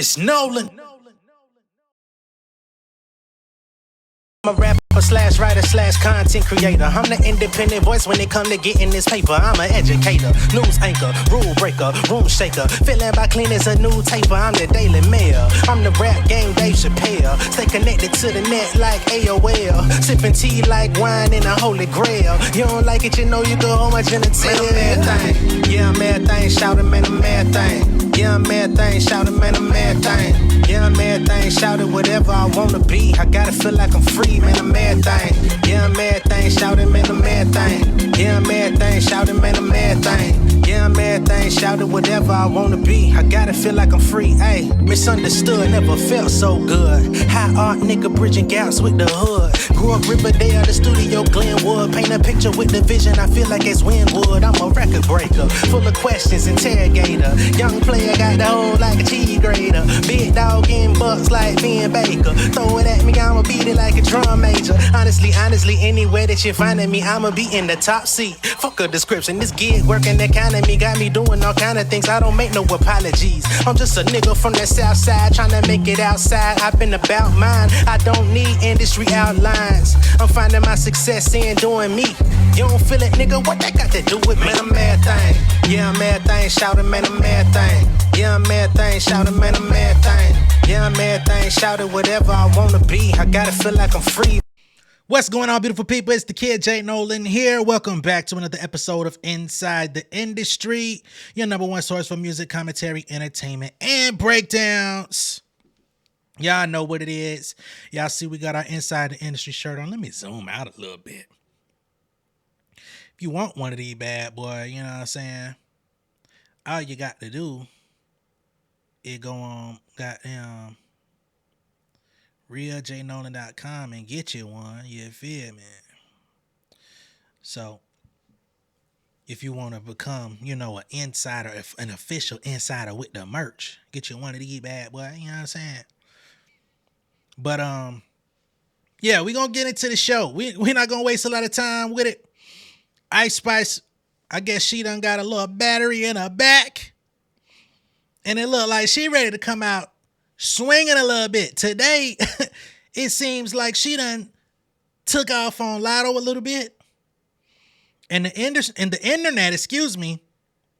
It's Nolan. I'm a rapper slash writer slash content creator. I'm the independent voice when it come to getting this paper. I'm an educator, news anchor, rule breaker, room shaker. Feeling by clean as a new taper. I'm the Daily Mail. I'm the rap game Dave Chappelle. Stay connected to the net like AOL. Sipping tea like wine in a holy grail. You don't like it, you know you go home, much in the tail. Man, I'm mad thing. Yeah, I'm mad thing. Shout it, man, I'm mad thing. Yeah, I'm mad thing. Shout it, man, I'm mad thing. Yeah, I'm mad thing. Shout it, whatever I wanna be. I gotta feel like I'm free, man, I'm mad thing. Yeah, I'm mad thing. Shout it, man, I'm mad thing. Yeah, I'm mad thing. Shout it, man, I'm mad thing. Yeah, I'm mad thing. Shout it, whatever I wanna be. I gotta feel like I'm free, ayy. Misunderstood, never felt so good. High art nigga bridging gaps with the hood. Grew up Riverdale, the studio Glenwood. Paint a picture with the vision, I feel like it's Winwood. I'm a record breaker, full of questions, interrogator. Young player got the hole like a cheese grater. Big dog in bucks like Ben Baker. Throw it at me, I'ma beat it like a drum major. Honestly, anywhere that you're finding me, I'ma be in the top seat. Fuck a description, this gig working economy got me doing all kind of things. I don't make no apologies. I'm just a nigga from the south side trying to make it outside. I've been about mine. I don't need industry outlines. I'm finding my success in doing me. You don't feel it, nigga? What that got to do with me? Man, I'm mad thing. Yeah, I'm mad thing. Shout it, man, I'm mad thing. Yeah, I'm mad thing. Shout it, man, I'm mad thing. Yeah, I'm mad thing. Shout it, whatever I wanna be. I gotta feel like I'm free. What's going on, beautiful people? It's the kid J Nolan here. Welcome back to another episode of Inside the Industry, your number one source for music, commentary, entertainment, and breakdowns. Y'all know what it is. Y'all see we got our Inside the Industry shirt on. Let me zoom out a little bit. If you want one of these bad boy, you know what I'm saying? All you got to do is go on goddamn realjnolan.com and get you one. You feel me? So if you want to become, an insider, an official insider with the merch, get you one of these bad boy. You know what I'm saying? But yeah, we gonna get into the show. We're not gonna waste a lot of time with it. Ice Spice, I guess she done got a little battery in her back, and it looked like she ready to come out swinging a little bit. Today, it seems like she done took off on Latto a little bit. And the internet,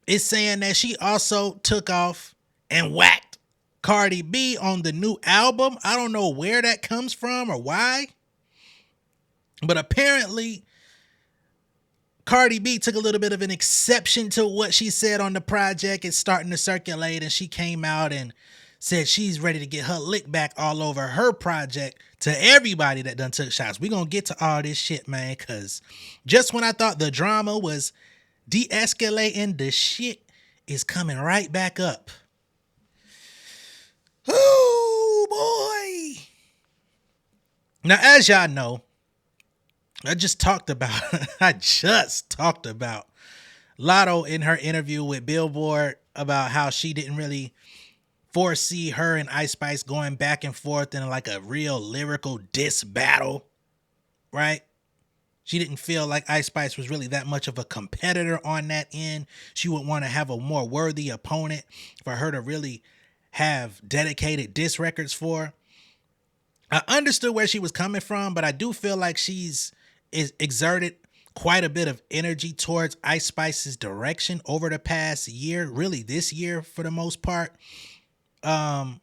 is saying that she also took off and whacked Cardi B on the new album. I don't know where that comes from or why. But apparently, Cardi B took a little bit of an exception to what she said on the project. It's starting to circulate, and she came out and said she's ready to get her lick back all over her project to everybody that done took shots. We gonna get to all this shit, man, because just when I thought the drama was de-escalating, the shit is coming right back up. Oh, boy. Now, as y'all know, I just talked about Latto in her interview with Billboard about how she didn't really foresee her and Ice Spice going back and forth in like a real lyrical diss battle, right? She didn't feel like Ice Spice was really that much of a competitor on that end. She would want to have a more worthy opponent for her to really have dedicated diss records for. I understood where she was coming from, but I do feel like she's exerted quite a bit of energy towards Ice Spice's direction over the past year, really this year for the most part. But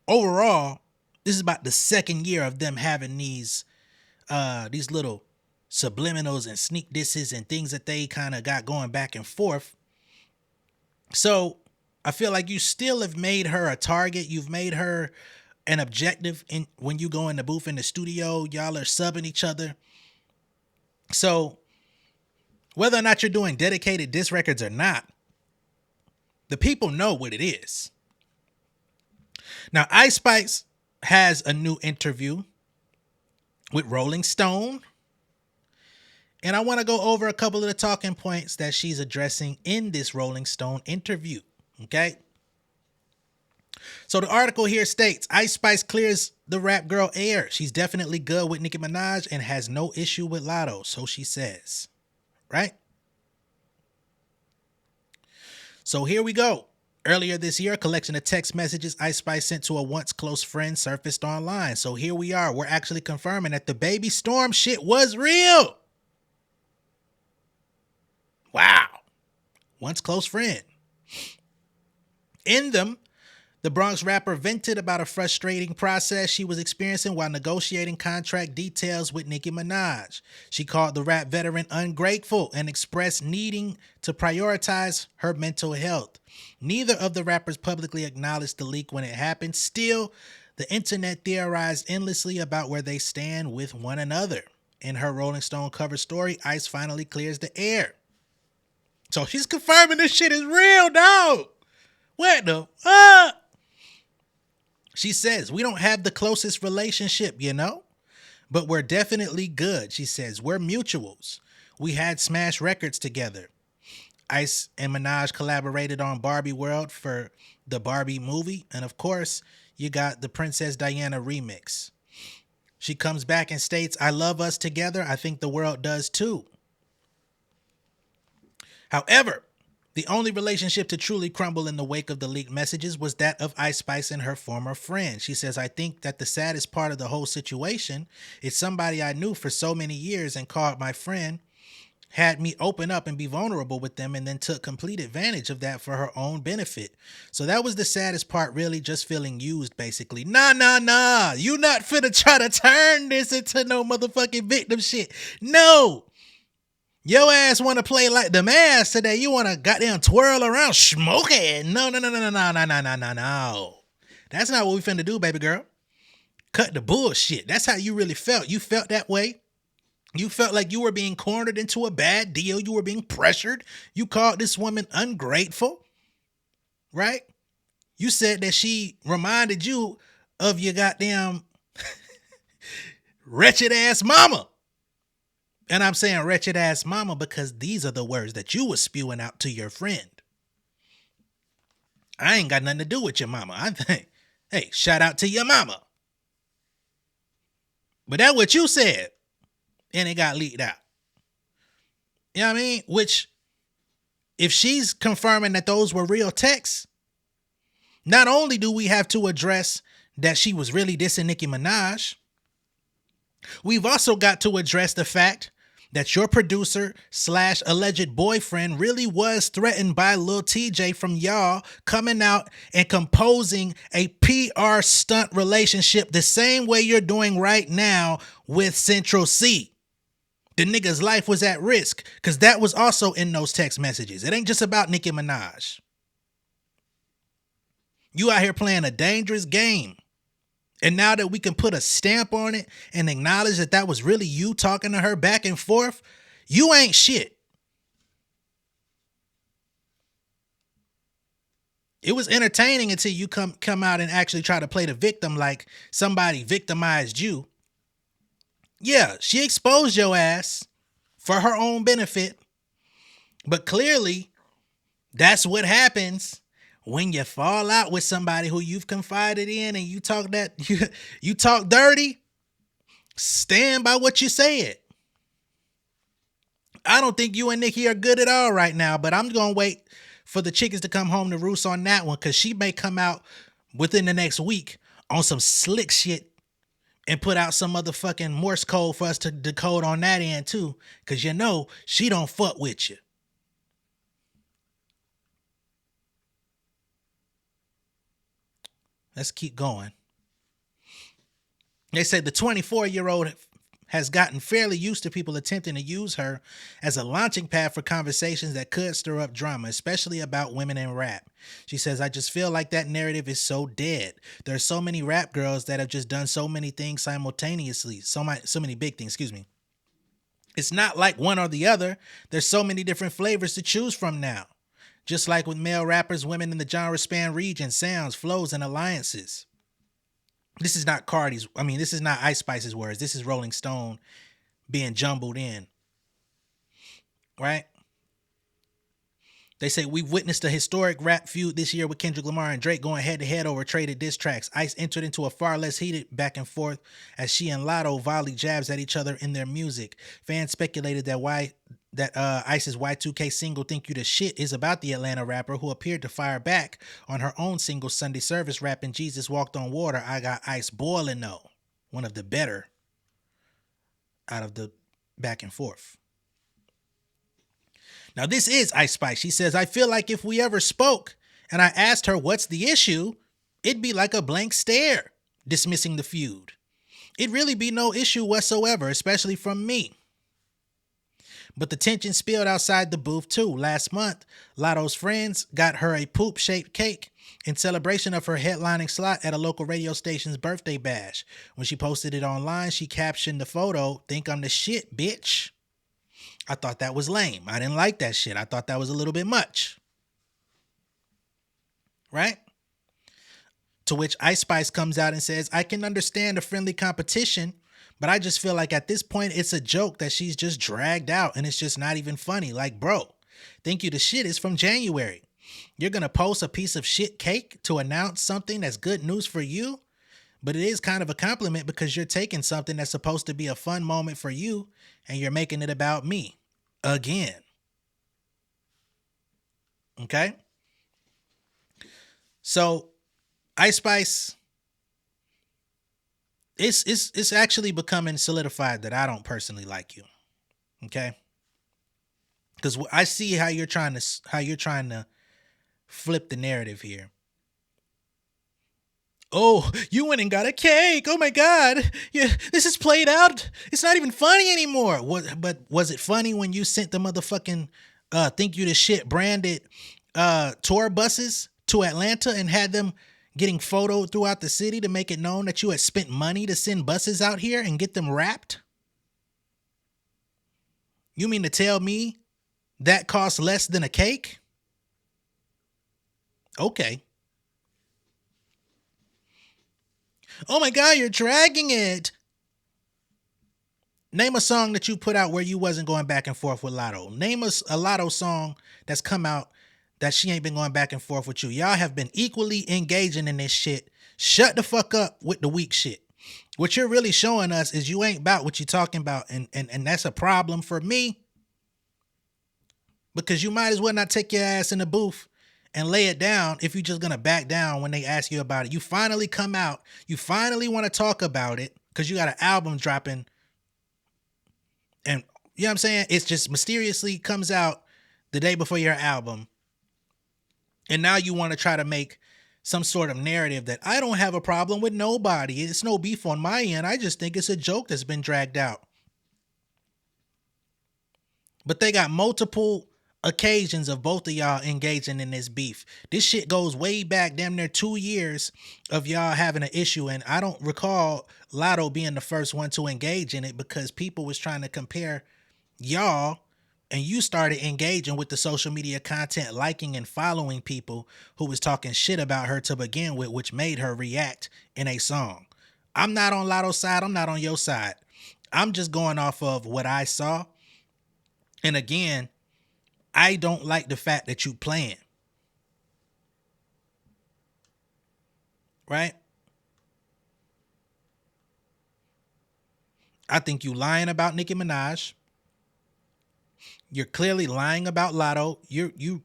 overall, this is about the second year of them having these little subliminals and sneak disses and things that they kind of got going back and forth. So I feel like you still have made her a target. You've made her an objective when you go in the booth in the studio. Y'all are subbing each other. So whether or not you're doing dedicated diss records or not, the people know what it is. Now, Ice Spice has a new interview with Rolling Stone. And I want to go over a couple of the talking points that she's addressing in this Rolling Stone interview. Okay? So the article here states, Ice Spice clears the rap girl air. She's definitely good with Nicki Minaj and has no issue with Latto, so she says. Right? So here we go. Earlier this year, a collection of text messages Ice Spice sent to a once close friend surfaced online. So here we are. We're actually confirming that the baby storm shit was real. Wow. Once close friend. In them, the Bronx rapper vented about a frustrating process she was experiencing while negotiating contract details with Nicki Minaj. She called the rap veteran ungrateful and expressed needing to prioritize her mental health. Neither of the rappers publicly acknowledged the leak when it happened. Still, the internet theorized endlessly about where they stand with one another. In her Rolling Stone cover story, Ice finally clears the air. So she's confirming this shit is real, dog. What the fuck? She says, we don't have the closest relationship, you know, but we're definitely good. She says, we're mutuals. We had smash records together. Ice and Minaj collaborated on Barbie World for the Barbie movie. And of course, you got the Princess Diana remix. She comes back and states, I love us together. I think the world does too. However, the only relationship to truly crumble in the wake of the leaked messages was that of Ice Spice and her former friend. She says, I think that the saddest part of the whole situation is somebody I knew for so many years and called my friend, had me open up and be vulnerable with them, and then took complete advantage of that for her own benefit. So that was the saddest part, really, just feeling used, basically. Nah. You not finna try to turn this into no motherfucking victim shit. No. Your ass want to play like the ass today. You want to goddamn twirl around smoking. No. That's not what we finna do, baby girl. Cut the bullshit. That's how you really felt. You felt that way. You felt like you were being cornered into a bad deal. You were being pressured. You called this woman ungrateful, right? You said that she reminded you of your goddamn wretched ass mama. And I'm saying wretched ass mama because these are the words that you were spewing out to your friend. I ain't got nothing to do with your mama. I think, hey, shout out to your mama. But that's what you said. And it got leaked out. You know what I mean? Which, if she's confirming that those were real texts, not only do we have to address that she was really dissing Nicki Minaj, we've also got to address the fact that your producer / alleged boyfriend really was threatened by Lil TJ from y'all coming out and composing a PR stunt relationship the same way you're doing right now with Central C. The nigga's life was at risk because that was also in those text messages. It ain't just about Nicki Minaj. You out here playing a dangerous game. And now that we can put a stamp on it and acknowledge that that was really you talking to her back and forth, you ain't shit. It was entertaining until you come out and actually try to play the victim like somebody victimized you. Yeah, she exposed your ass for her own benefit. But clearly, that's what happens when you fall out with somebody who you've confided in and you talk you talk dirty. Stand by what you said. I don't think you and Nicki are good at all right now, but I'm going to wait for the chickens to come home to roost on that one because she may come out within the next week on some slick shit and put out some motherfucking Morse code for us to decode on that end too, because you know she don't fuck with you. Let's keep going. They said the 24-year-old has gotten fairly used to people attempting to use her as a launching pad for conversations that could stir up drama, especially about women in rap. She says, I just feel like that narrative is so dead. There are so many rap girls that have just done so many things simultaneously. So many big things, excuse me. It's not like one or the other. There's so many different flavors to choose from now. Just like with male rappers, women in the genre span regions, sounds, flows, and alliances. This is not this is not Ice Spice's words. This is Rolling Stone being jumbled in. Right? They say we've witnessed a historic rap feud this year with Kendrick Lamar and Drake going head to head over traded diss tracks. Ice entered into a far less heated back and forth as she and Latto volleyed jabs at each other in their music. Fans speculated that Ice's Y2K single "Think You the Shit" is about the Atlanta rapper who appeared to fire back on her own single Sunday Service rapping "Jesus Walked on Water, I Got Ice Boiling Though." One of the better out of the back and forth. Now, this is Ice Spice. She says, I feel like if we ever spoke and I asked her what's the issue, it'd be like a blank stare, dismissing the feud. It'd really be no issue whatsoever, especially from me. But the tension spilled outside the booth too. Last month, Latto's friends got her a poop-shaped cake in celebration of her headlining slot at a local radio station's birthday bash. When she posted it online, she captioned the photo, "Think I'm the shit, bitch." I thought that was lame. I didn't like that shit. I thought that was a little bit much. Right? To which Ice Spice comes out and says, I can understand a friendly competition, but I just feel like at this point it's a joke that she's just dragged out and it's just not even funny. Like, bro, "Think You the Shit" is from January. You're going to post a piece of shit cake to announce something that's good news for you? But it is kind of a compliment because you're taking something that's supposed to be a fun moment for you and you're making it about me. Again. Okay? So, Ice Spice, it's actually becoming solidified that I don't personally like you. Okay? Because I see how you're trying to flip the narrative here. Oh, you went and got a cake. Oh my God. Yeah, this is played out. It's not even funny anymore. But was it funny when you sent the motherfucking "Think You the Shit" branded tour buses to Atlanta and had them getting photoed throughout the city to make it known that you had spent money to send buses out here and get them wrapped? You mean to tell me that costs less than a cake? Okay. Oh my God, you're dragging it. Name a song that you put out where you wasn't going back and forth with Latto. Name us a Latto song that's come out that she ain't been going back and forth with you. Y'all have been equally engaging in this shit. Shut the fuck up with the weak shit. What you're really showing us is you ain't about what you're talking about. And that's a problem for me. Because you might as well not take your ass in the booth and lay it down if you're just going to back down when they ask you about it. You finally come out. You finally want to talk about it because you got an album dropping. And you know what I'm saying? It's just mysteriously comes out the day before your album. And now you want to try to make some sort of narrative that I don't have a problem with nobody. It's no beef on my end. I just think it's a joke that's been dragged out. But they got multiple occasions of both of y'all engaging in this beef. This shit goes way back, damn near 2 years of y'all having an issue. And I don't recall Latto being the first one to engage in it because people was trying to compare y'all and you started engaging with the social media content, liking and following people who was talking shit about her to begin with, which made her react in a song. I'm not on Latto's side. I'm not on your side. I'm just going off of what I saw. And again, I don't like the fact that you playing. Right? I think you lying about Nicki Minaj. You're clearly lying about Latto. You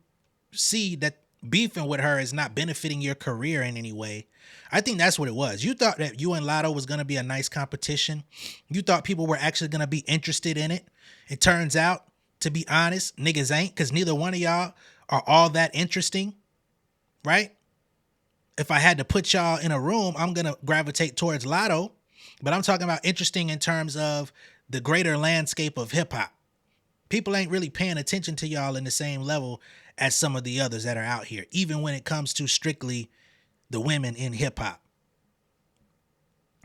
see that beefing with her is not benefiting your career in any way. I think that's what it was. You thought that you and Latto was going to be a nice competition. You thought people were actually going to be interested in it. It turns out, to be honest, niggas ain't, because neither one of y'all are all that interesting, right? If I had to put y'all in a room, I'm going to gravitate towards Latto, but I'm talking about interesting in terms of the greater landscape of hip hop. People ain't really paying attention to y'all in the same level as some of the others that are out here, even when it comes to strictly the women in hip hop.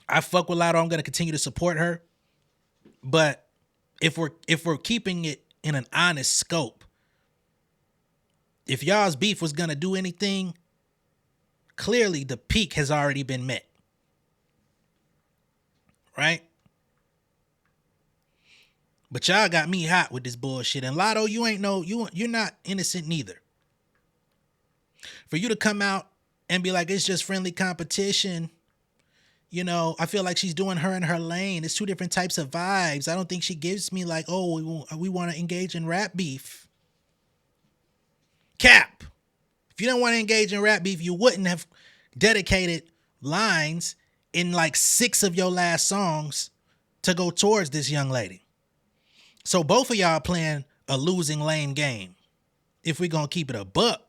I fuck with Latto. I'm going to continue to support her. But if we're keeping it in an honest scope, if y'all's beef was going to do anything, clearly the peak has already been met. Right? But y'all got me hot with this bullshit. And Latto, you're not innocent neither. For you to come out and be like, it's just friendly competition. You know, I feel like she's doing her in her lane. It's two different types of vibes. I don't think she gives me like, oh, we want to engage in rap beef. Cap. If you don't want to engage in rap beef, you wouldn't have dedicated lines in like 6 of your last songs to go towards this young lady. So both of y'all playing a losing lane game. If we're going to keep it a buck.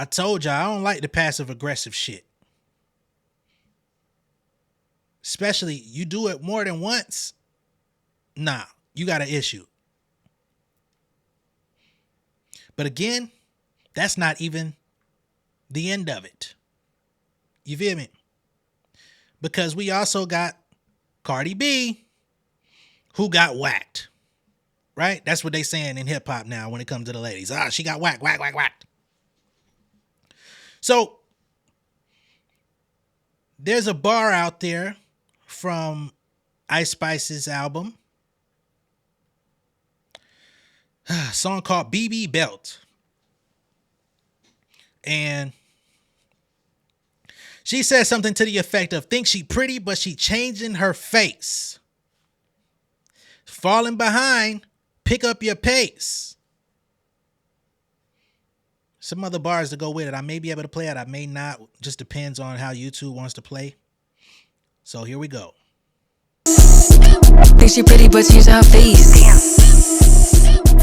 I told y'all I don't like the passive aggressive shit. Especially you do it more than once. Nah, you got an issue. But again, that's not even the end of it. You feel me? Because we also got Cardi B, who got whacked. Right? That's what they saying in hip hop now when it comes to the ladies. She got whacked. So there's a bar out there from Ice Spice's album, a song called BB Belt. And she says something to the effect of, think she pretty, but she changing her face. Falling behind, pick up your pace. Some other bars to go with it. I may be able to play it. I may not. Just depends on how YouTube wants to play. So here we go. Think she pretty, but she's her face.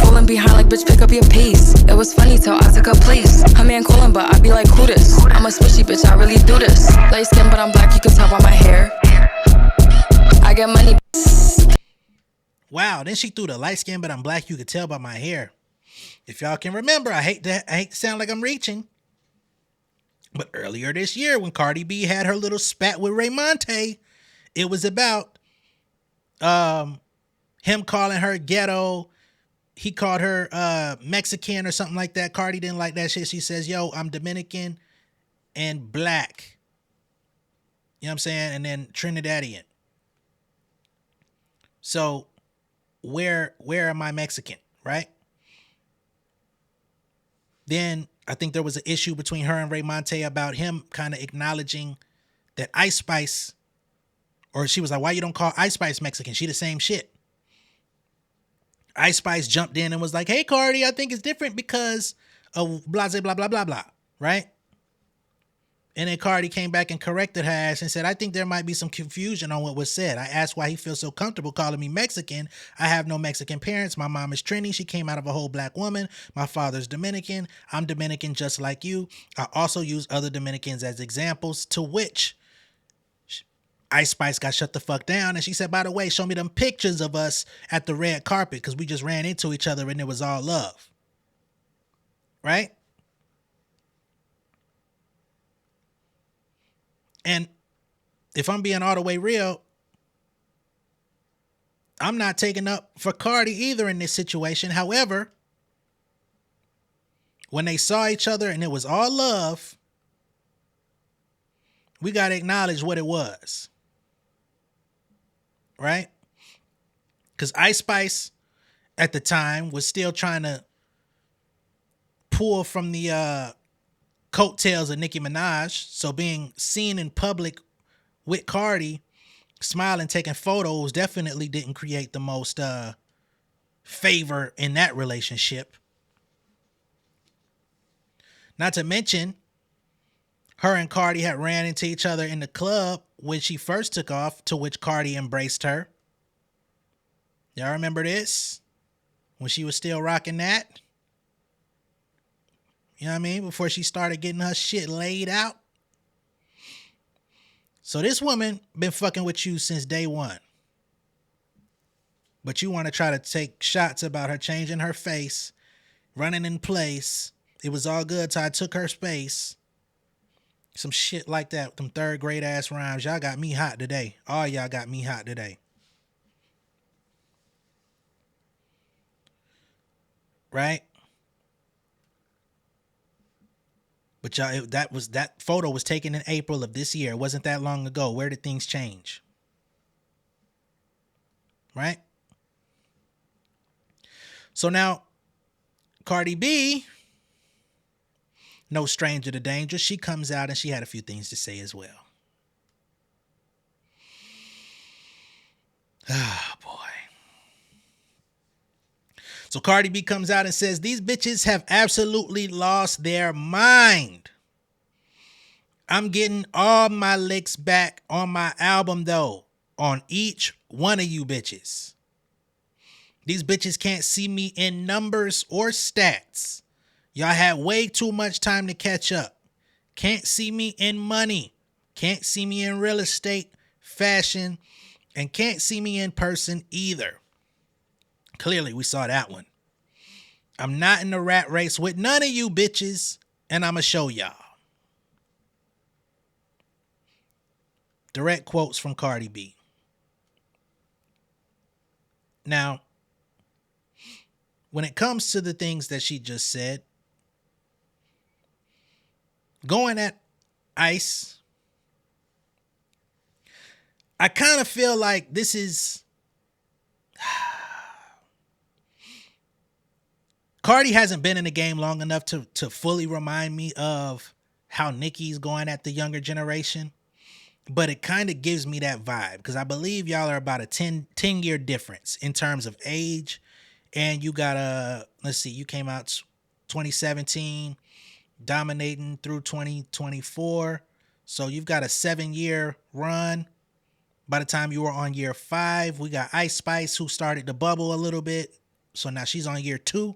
Falling behind like, bitch, pick up your pace. It was funny till I took her place. Her man calling, but I be like, who this? I'm a swishy bitch, I really do this. Light skin, but I'm black, you can tell by my hair. I get money. Wow, then she threw the light skin, but I'm black, you could tell by my hair. If y'all can remember, I hate to sound like I'm reaching, but earlier this year when Cardi B had her little spat with Raymonte, it was about him calling her ghetto. He called her Mexican or something like that. Cardi didn't like that shit. She says, yo, I'm Dominican and black. You know what I'm saying? And then Trinidadian. So where am I Mexican, right? Then I think there was an issue between her and Raymonte about him kind of acknowledging that Ice Spice, or she was like, why you don't call Ice Spice Mexican? She the same shit. Ice Spice jumped in and was like, hey, Cardi, I think it's different because of blah, blah, blah, blah, blah, right? And then Cardi came back and corrected her ass and said, I think there might be some confusion on what was said. I asked why he feels so comfortable calling me Mexican. I have no Mexican parents. My mom is Trini. She came out of a whole black woman. My father's Dominican. I'm Dominican just like you. I also use other Dominicans as examples, to which Ice Spice got shut the fuck down. And she said, by the way, show me them pictures of us at the red carpet because we just ran into each other and it was all love. Right? And if I'm being all the way real, I'm not taking up for Cardi either in this situation. However, when they saw each other and it was all love, we got to acknowledge what it was. Right? Because Ice Spice at the time was still trying to pull from the coattails of Nicki Minaj. So being seen in public with Cardi, smiling, taking photos, definitely didn't create the most favor in that relationship. Not to mention, her and Cardi had ran into each other in the club when she first took off, to which Cardi embraced her. Y'all remember this? When she was still rocking that? You know what I mean? Before she started getting her shit laid out. So this woman been fucking with you since day one. But you want to try to take shots about her changing her face, running in place. It was all good till I took her space. Some shit like that. Them third grade ass rhymes. Y'all got me hot today. All y'all got me hot today. Right? But y'all, that photo was taken in April of this year. It wasn't that long ago. Where did things change? Right? So now, Cardi B, no stranger to danger. She comes out and she had a few things to say as well. Oh, boy. So Cardi B comes out and says, these bitches have absolutely lost their mind. I'm getting all my licks back on my album, though, on each one of you bitches. These bitches can't see me in numbers or stats. Y'all had way too much time to catch up. Can't see me in money. Can't see me in real estate, fashion, and can't see me in person either. Clearly, we saw that one. I'm not in the rat race with none of you bitches, and I'ma show y'all. Direct quotes from Cardi B. Now, when it comes to the things that she just said, going at Ice, I kind of feel like this is... Cardi hasn't been in the game long enough to fully remind me of how Nicki's going at the younger generation. But it kind of gives me that vibe because I believe y'all are about a 10-year difference in terms of age. And you got let's see, you came out 2017, dominating through 2024. So you've got a 7-year run. By the time you were on year 5, we got Ice Spice who started to bubble a little bit. So now she's on year 2.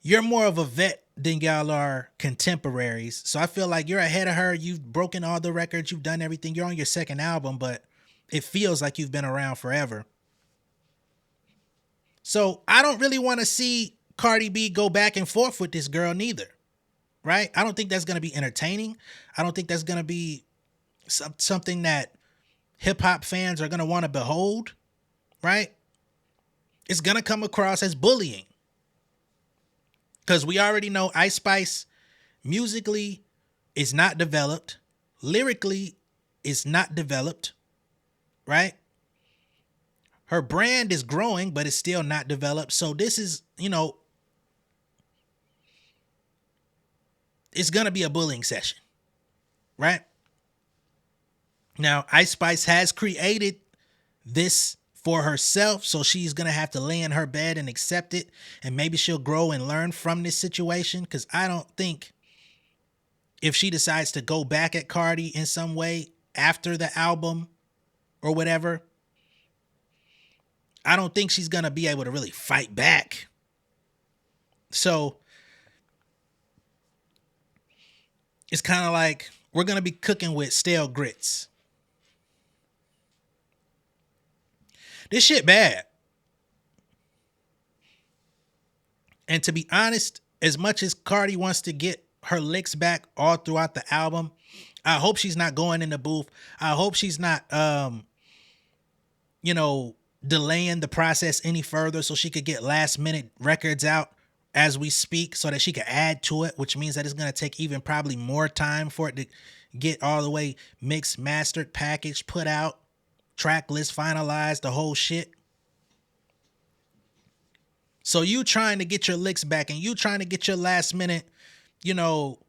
You're more of a vet than y'all are contemporaries. So I feel like you're ahead of her. You've broken all the records. You've done everything. You're on your second album, but it feels like you've been around forever. So I don't really want to see Cardi B go back and forth with this girl neither, right? I don't think that's going to be entertaining. I don't think that's going to be something that hip hop fans are going to want to behold, right? It's going to come across as bullying. Because we already know Ice Spice musically is not developed. Lyrically is not developed, right? Her brand is growing, but it's still not developed. So this is, it's going to be a bullying session, right? Now, Ice Spice has created this for herself, so she's gonna have to lay in her bed and accept it, and maybe she'll grow and learn from this situation. Because I don't think if she decides to go back at Cardi in some way after the album or whatever, I don't think she's gonna be able to really fight back. So it's kind of like we're gonna be cooking with stale grits. This shit bad. And to be honest, as much as Cardi wants to get her licks back all throughout the album, I hope she's not going in the booth. I hope she's not, delaying the process any further so she could get last minute records out as we speak so that she could add to it, which means that it's going to take even probably more time for it to get all the way mixed, mastered, packaged, put out. Track list finalized, the whole shit. So you trying to get your licks back and you trying to get your last minute, and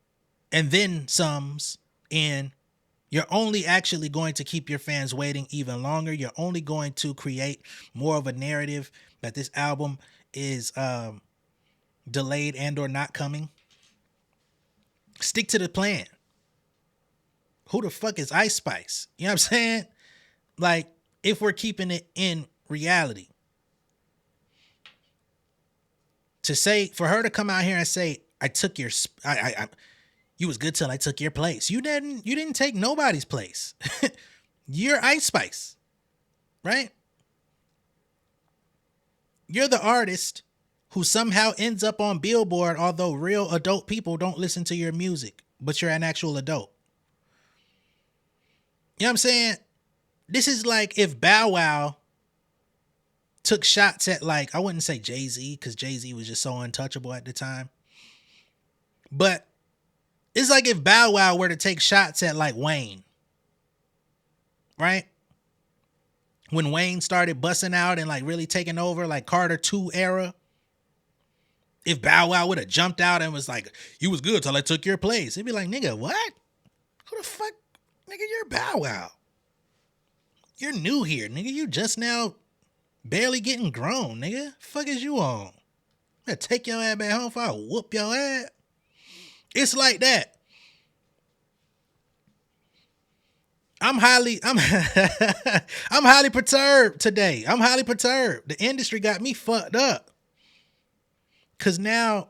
then somes in, you're only actually going to keep your fans waiting even longer. You're only going to create more of a narrative that this album is delayed and or not coming. Stick to the plan. Who the fuck is Ice Spice? You know what I'm saying? Like, if we're keeping it in reality, for her to come out here and say, I took your, you was good till I took your place. You didn't take nobody's place. You're Ice Spice, right? You're the artist who somehow ends up on Billboard, although real adult people don't listen to your music, but you're an actual adult. You know what I'm saying? This is like if Bow Wow took shots at, like, I wouldn't say Jay-Z because Jay-Z was just so untouchable at the time. But it's like if Bow Wow were to take shots at, like, Wayne. Right? When Wayne started busting out and like really taking over, like Carter 2 era, if Bow Wow would have jumped out and was like, "You was good till I took your place," it'd be like, nigga, what? Who the fuck? Nigga, you're Bow Wow. You're new here, nigga. You just now barely getting grown, nigga. Fuck is you on? I take your ass back home before I whoop your ass. It's like that. I'm highly perturbed today. I'm highly perturbed. The industry got me fucked up. Cause now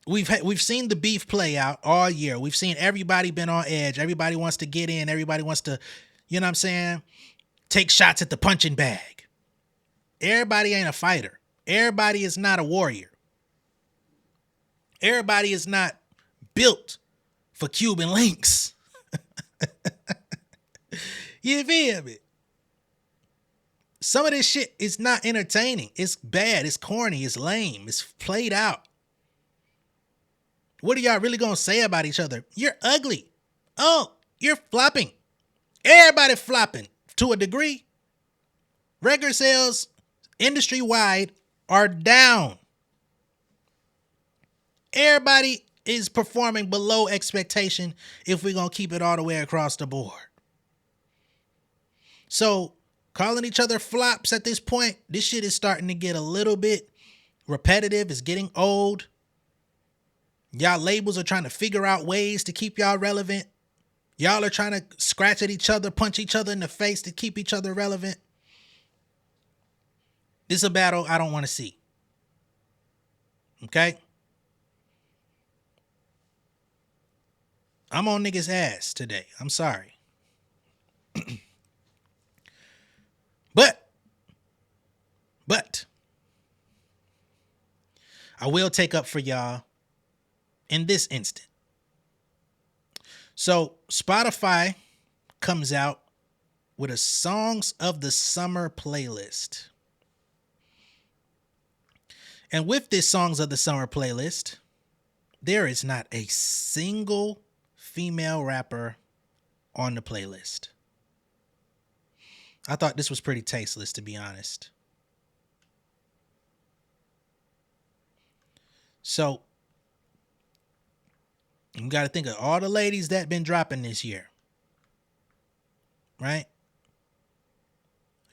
we've seen the beef play out all year. We've seen everybody been on edge. Everybody wants to get in. Everybody wants to, you know what I'm saying, take shots at the punching bag. Everybody ain't a fighter. Everybody is not a warrior. Everybody is not built for Cuban links. You feel me? Some of this shit is not entertaining. It's bad. It's corny. It's lame. It's played out. What are y'all really going to say about each other? You're ugly. Oh, you're flopping. Everybody flopping to a degree. Record sales industry-wide are down. Everybody is performing below expectation if we're going to keep it all the way across the board. So calling each other flops at this point, this shit is starting to get a little bit repetitive. It's getting old. Y'all labels are trying to figure out ways to keep y'all relevant. Y'all are trying to scratch at each other, punch each other in the face to keep each other relevant. This is a battle I don't want to see. Okay? I'm on niggas' ass today. I'm sorry. But I will take up for y'all in this instant. So Spotify comes out with a Songs of the Summer playlist. And with this Songs of the Summer playlist, there is not a single female rapper on the playlist. I thought this was pretty tasteless, to be honest. So, you got to think of all the ladies that been dropping this year. Right?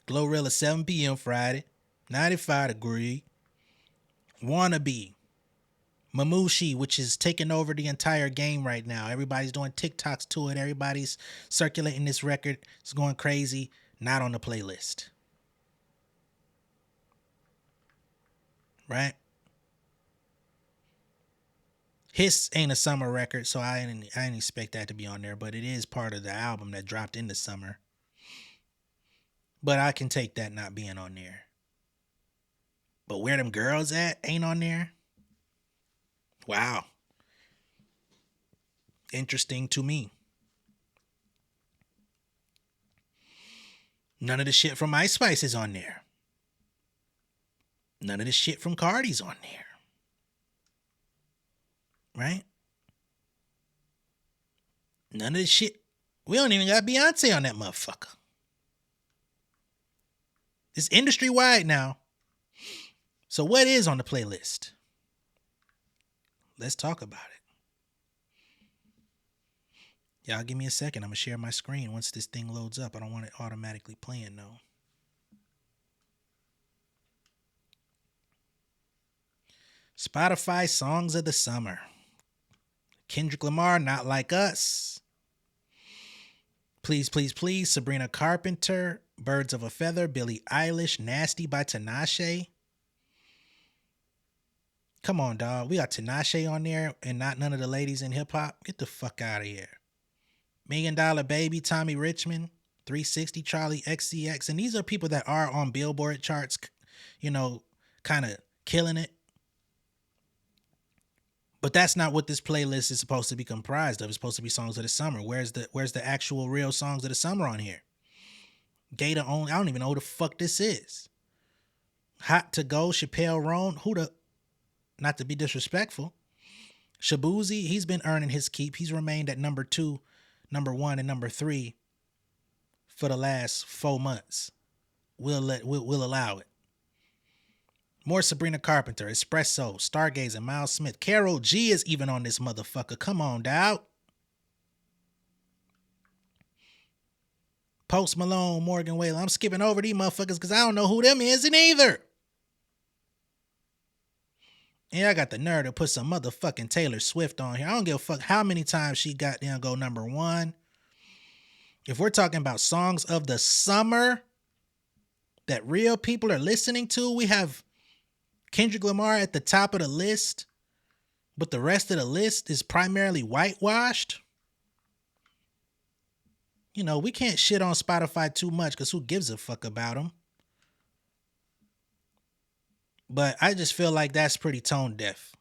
Glorilla 7 p.m. Friday. 95 Degree. Wannabe. Mamushi, which is taking over the entire game right now. Everybody's doing TikToks to it. Everybody's circulating this record. It's going crazy. Not on the playlist. Right? Hiss ain't a summer record, so I didn't expect that to be on there, but it is part of the album that dropped in the summer. But I can take that not being on there. But Where Them Girls At ain't on there? Wow. Interesting to me. None of the shit from Ice Spice is on there. None of the shit from Cardi's on there. Right? None of the shit. We don't even got Beyonce on that motherfucker. It's industry wide now. So what is on the playlist? Let's talk about it. Y'all give me a second. I'm going to share my screen once this thing loads up. I don't want it automatically playing though. Spotify Songs of the Summer. Kendrick Lamar, Not Like Us. Please, Please, Please, Sabrina Carpenter, Birds of a Feather, Billie Eilish, Nasty by Tinashe. Come on, dog. We got Tinashe on there and not none of the ladies in hip hop. Get the fuck out of here. $1 Million Baby, Tommy Richmond, 360, Charlie XCX. And these are people that are on Billboard charts, you know, kind of killing it. But that's not what this playlist is supposed to be comprised of. It's supposed to be Songs of the Summer. Where's the actual real Songs of the Summer on here? Gator only. I don't even know who the fuck this is. Hot to Go, Chappelle Roan. Not to be disrespectful. Shabuzi, he's been earning his keep. He's remained at number 2, number 1, and number 3 for the last 4 months. we'll allow it. More Sabrina Carpenter, Espresso, Stargazer, Miles Smith. Karol G is even on this motherfucker. Come on, dawg. Post Malone, Morgan Wallen. I'm skipping over these motherfuckers because I don't know who them is either. And I got the nerve to put some motherfucking Taylor Swift on here. I don't give a fuck how many times she got down go number one. If we're talking about songs of the summer that real people are listening to, we have Kendrick Lamar at the top of the list, but the rest of the list is primarily whitewashed. You know, we can't shit on Spotify too much because who gives a fuck about them? But I just feel like that's pretty tone deaf.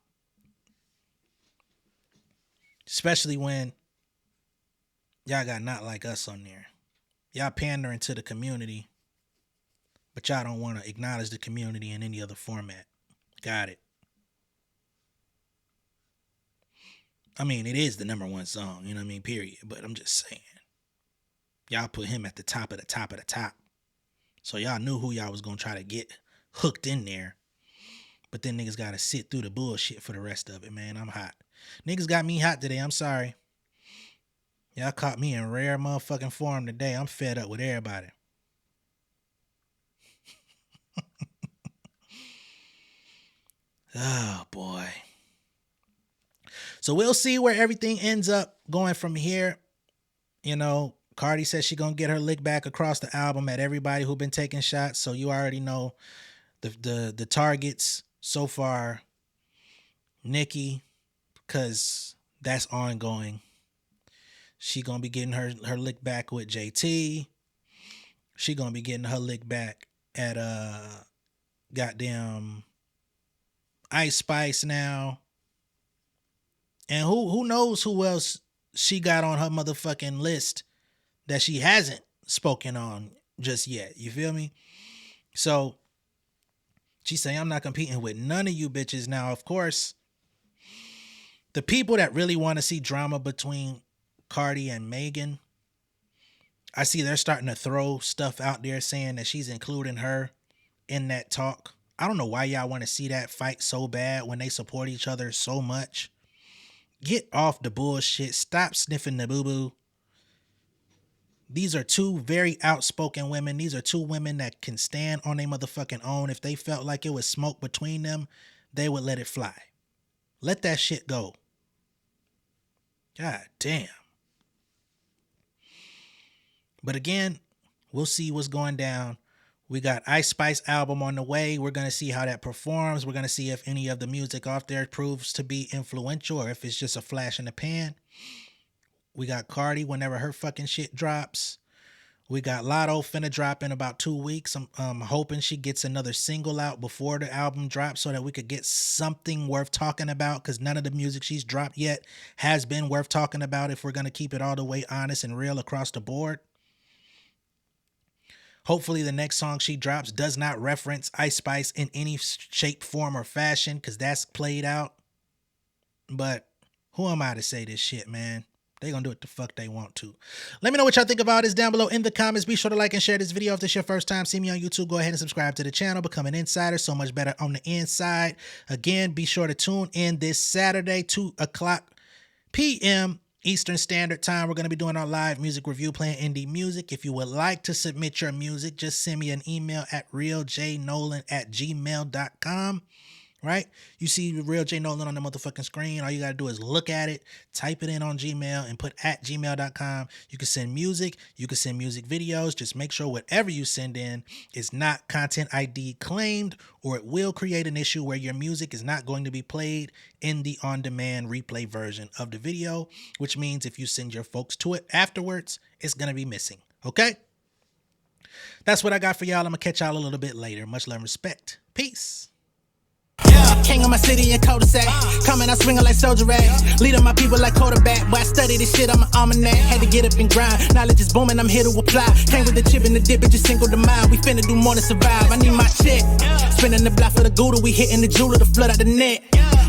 Especially when y'all got Not Like Us on there. Y'all pandering to the community, but y'all don't want to acknowledge the community in any other format. Got it. I mean, it is the number one song, you know what I mean, period. But I'm just saying. Y'all put him at the top of the top of the top. So y'all knew who y'all was going to try to get hooked in there. But then niggas got to sit through the bullshit for the rest of it, man. I'm hot. Niggas got me hot today. I'm sorry. Y'all caught me in rare motherfucking form today. I'm fed up with everybody. Oh, boy. So we'll see where everything ends up going from here. You know, Cardi says she gonna get her lick back across the album at everybody who been taking shots. So you already know the targets so far. Nicki, because that's ongoing. She gonna be getting her lick back with JT. She gonna be getting her lick back at goddamn Ice Spice now. And who knows who else she got on her motherfucking list that she hasn't spoken on just yet. You feel me? So she saying, I'm not competing with none of you bitches. Now, of course, the people that really want to see drama between Cardi and Megan, I see they're starting to throw stuff out there saying that she's including her in that talk. I don't know why y'all want to see that fight so bad when they support each other so much. Get off the bullshit. Stop sniffing the boo-boo. These are two very outspoken women. These are two women that can stand on their motherfucking own. If they felt like it was smoke between them, they would let it fly. Let that shit go. God damn. But again, we'll see what's going down. We got Ice Spice album on the way. We're going to see how that performs. We're going to see if any of the music off there proves to be influential or if it's just a flash in the pan. We got Cardi whenever her fucking shit drops. We got Latto finna drop in about 2 weeks. I'm hoping she gets another single out before the album drops so that we could get something worth talking about, because none of the music she's dropped yet has been worth talking about if we're going to keep it all the way honest and real across the board. Hopefully the next song she drops does not reference Ice Spice in any shape, form, or fashion, because that's played out. But who am I to say this shit, man? They gonna do what the fuck they want to. Let me know what y'all think about this down below in the comments. Be sure to like and share this video. If this is your first time seeing me on YouTube, go ahead and subscribe to the channel. Become an insider. So much better on the inside. Again, be sure to tune in this Saturday, 2:00 p.m. Eastern Standard Time. We're going to be doing our live music review, playing indie music. If you would like to submit your music, just send me an email at realjnolan@gmail.com. Right? You see Real J Nolan on the motherfucking screen. All you got to do is look at it, type it in on Gmail, and put @gmail.com. You can send music. You can send music videos. Just make sure whatever you send in is not content ID claimed, or it will create an issue where your music is not going to be played in the on-demand replay version of the video, which means if you send your folks to it afterwards, it's going to be missing. Okay? That's what I got for y'all. I'm going to catch y'all a little bit later. Much love and respect. Peace. Yeah, king of my city and cul-de-sac. Coming, I swinging like soldier rags. Leading my people like quarterback. Boy, I study this shit, I'm an almanac. Had to get up and grind. Knowledge is booming, I'm here to apply. Came with the chip and the dip, it just single the mind. We finna do more than survive. I need my check. Spinning the block for the gouda, we hitting the jeweler to flood out the net.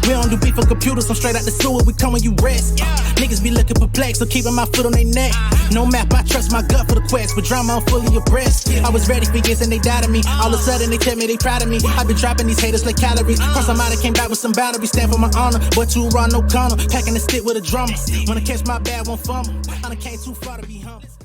We don't do beef for computers, I'm straight out the sewer, we come when you rest. Niggas be looking perplexed, so keeping my foot on their neck. No map, I trust my gut for the quest. With drama, I'm fully abreast. I was ready for years and they doubted me. All of a sudden, they tell me they proud of me. I've been dropping these haters like calories. Cross them out, I came back with some boundaries. Stand for my honor, but too raw, no corner. Packing the stick with a drummer. When I catch my bad, won't fumble. I done came too far to be humble.